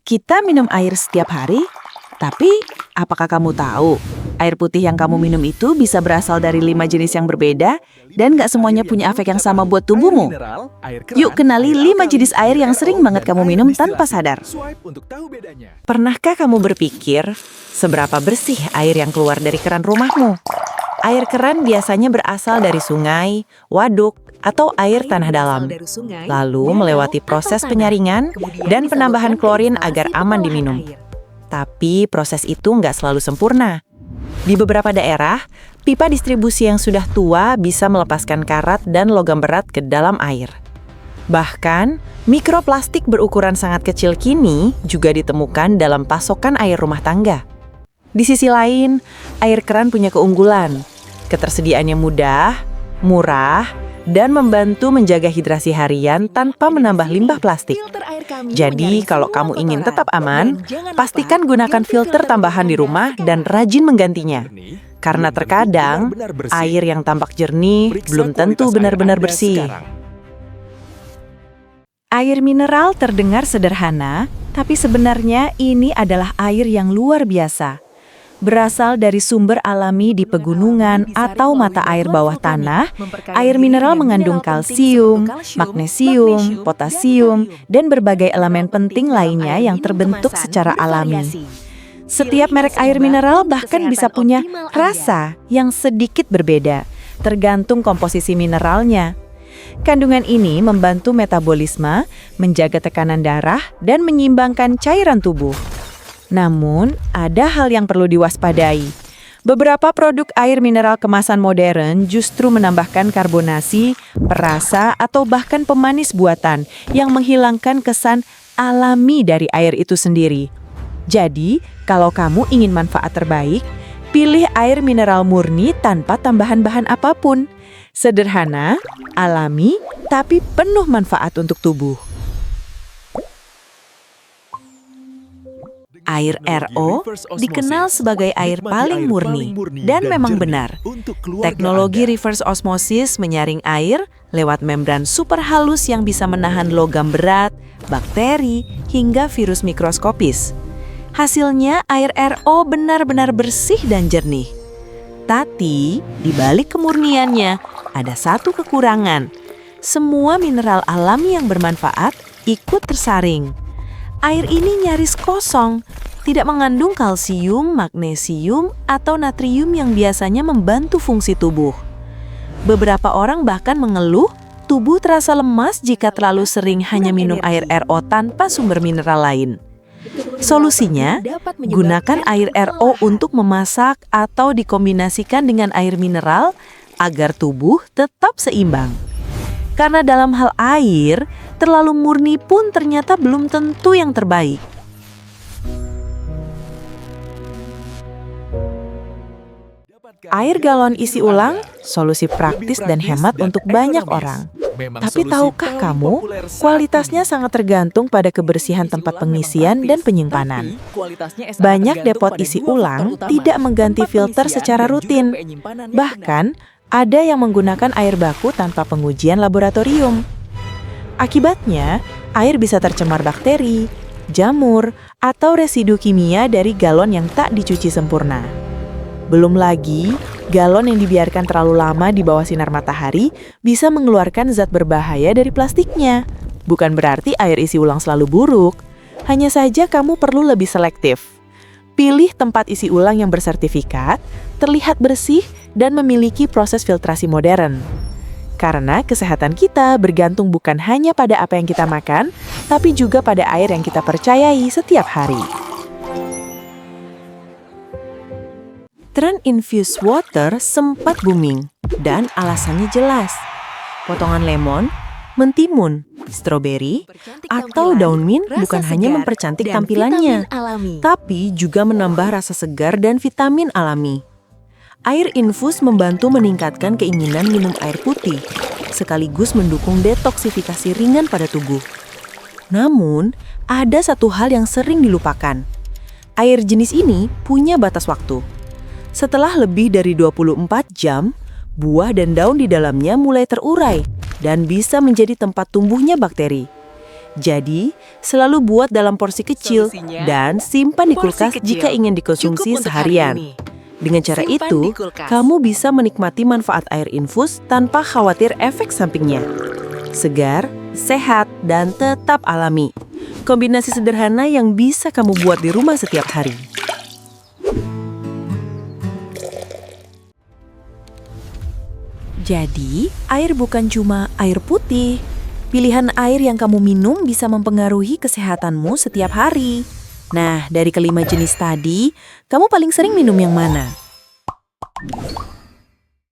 Kita minum air setiap hari, tapi apakah kamu tahu air putih yang kamu minum itu bisa berasal dari 5 jenis yang berbeda dan nggak semuanya punya efek yang sama buat tubuhmu? Yuk kenali 5 jenis air yang sering banget kamu minum tanpa sadar. Pernahkah kamu berpikir seberapa bersih air yang keluar dari keran rumahmu? Air keran biasanya berasal dari sungai, waduk, atau air tanah dalam, lalu melewati proses penyaringan dan penambahan klorin agar aman diminum. Tapi proses itu nggak selalu sempurna. Di beberapa daerah, pipa distribusi yang sudah tua bisa melepaskan karat dan logam berat ke dalam air. Bahkan, mikroplastik berukuran sangat kecil kini juga ditemukan dalam pasokan air rumah tangga. Di sisi lain, air keran punya keunggulan. Ketersediaannya mudah, murah, dan membantu menjaga hidrasi harian tanpa menambah limbah plastik. Jadi, kalau kamu ingin tetap aman, pastikan gunakan filter tambahan di rumah dan rajin menggantinya. Karena terkadang, air yang tampak jernih belum tentu benar-benar bersih. Air mineral terdengar sederhana, tapi sebenarnya ini adalah air yang luar biasa. Berasal dari sumber alami di pegunungan atau mata air bawah tanah, air mineral mengandung kalsium, magnesium, potasium, dan berbagai elemen penting lainnya yang terbentuk secara alami. Setiap merek air mineral bahkan bisa punya rasa yang sedikit berbeda, tergantung komposisi mineralnya. Kandungan ini membantu metabolisme, menjaga tekanan darah, dan menyeimbangkan cairan tubuh. Namun, ada hal yang perlu diwaspadai. Beberapa produk air mineral kemasan modern justru menambahkan karbonasi, perasa, atau bahkan pemanis buatan yang menghilangkan kesan alami dari air itu sendiri. Jadi, kalau kamu ingin manfaat terbaik, pilih air mineral murni tanpa tambahan bahan apapun. Sederhana, alami, tapi penuh manfaat untuk tubuh. Air RO dikenal sebagai air paling murni, dan memang benar. Teknologi reverse osmosis menyaring air lewat membran super halus yang bisa menahan logam berat, bakteri, hingga virus mikroskopis. Hasilnya, air RO benar-benar bersih dan jernih. Tapi, di balik kemurniannya, ada satu kekurangan. Semua mineral alami yang bermanfaat ikut tersaring. Air ini nyaris kosong, tidak mengandung kalsium, magnesium, atau natrium yang biasanya membantu fungsi tubuh. Beberapa orang bahkan mengeluh tubuh terasa lemas jika terlalu sering hanya minum air RO tanpa sumber mineral lain. Solusinya, gunakan air RO untuk memasak atau dikombinasikan dengan air mineral agar tubuh tetap seimbang. Karena dalam hal air, terlalu murni pun ternyata belum tentu yang terbaik. Air galon isi ulang, solusi praktis dan hemat untuk banyak orang. Tapi tahukah kamu, kualitasnya sangat tergantung pada kebersihan tempat pengisian dan penyimpanan. Banyak depot isi ulang tidak mengganti filter secara rutin. Bahkan, ada yang menggunakan air baku tanpa pengujian laboratorium. Akibatnya, air bisa tercemar bakteri, jamur, atau residu kimia dari galon yang tak dicuci sempurna. Belum lagi, galon yang dibiarkan terlalu lama di bawah sinar matahari bisa mengeluarkan zat berbahaya dari plastiknya. Bukan berarti air isi ulang selalu buruk, hanya saja kamu perlu lebih selektif. Pilih tempat isi ulang yang bersertifikat, terlihat bersih, dan memiliki proses filtrasi modern. Karena kesehatan kita bergantung bukan hanya pada apa yang kita makan, tapi juga pada air yang kita percayai setiap hari. Tren infused water sempat booming, dan alasannya jelas. Potongan lemon, mentimun, stroberi, atau daun mint bukan hanya mempercantik tampilannya, tapi juga menambah rasa segar dan vitamin alami. Air infus membantu meningkatkan keinginan minum air putih, sekaligus mendukung detoksifikasi ringan pada tubuh. Namun, ada satu hal yang sering dilupakan. Air jenis ini punya batas waktu. Setelah lebih dari 24 jam, buah dan daun di dalamnya mulai terurai dan bisa menjadi tempat tumbuhnya bakteri. Jadi, selalu buat dalam porsi kecil dan simpan di kulkas jika ingin dikonsumsi seharian. Dengan cara itu, kamu bisa menikmati manfaat air infus tanpa khawatir efek sampingnya. Segar, sehat, dan tetap alami. Kombinasi sederhana yang bisa kamu buat di rumah setiap hari. Jadi, air bukan cuma air putih. Pilihan air yang kamu minum bisa mempengaruhi kesehatanmu setiap hari. Nah, dari kelima jenis tadi, kamu paling sering minum yang mana?